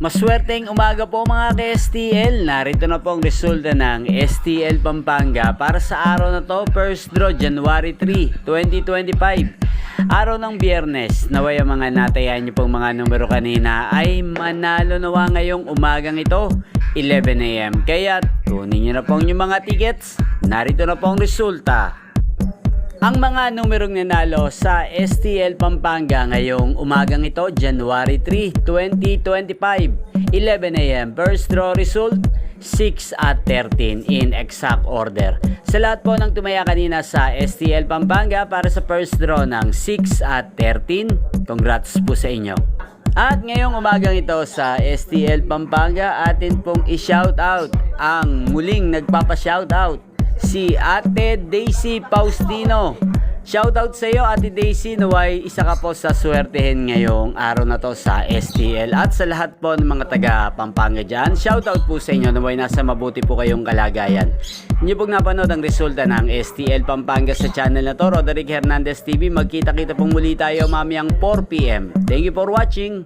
Maswerteng umaga po mga ka-STL. Narito na po ang resulta ng STL Pampanga para sa araw na to, first draw January 3, 2025. Araw ng Biyernes. Naway ang mga natayan nyo pong mga numero kanina ay manalo nawa ngayong umagang ito, 11 AM. Kaya kunin nyo na po yung mga tickets. Narito na po ang resulta. Ang mga numerong nanalo sa STL Pampanga ngayong umagang ito, January 3, 2025, 11 AM. First draw result, 6 at 13 in exact order. Sa lahat po ng tumaya kanina sa STL Pampanga para sa first draw ng 6 at 13, congrats po sa inyo. At ngayong umagang ito sa STL Pampanga, atin pong i-shoutout ang muling nagpapa-shoutout, si Ate Daisy Faustino. Shoutout sa iyo Ate Daisy, naway isa ka po sa swertehin ngayong araw na to sa STL. At sa lahat po ng mga taga Pampanga dyan, shoutout po sa inyo, naway nasa mabuti po kayong kalagayan. Hindi pong napanood ang resulta ng STL Pampanga sa channel na to, Roderick Hernandez TV. Magkita-kita pong muli tayo mamayang 4 PM. Thank you for watching.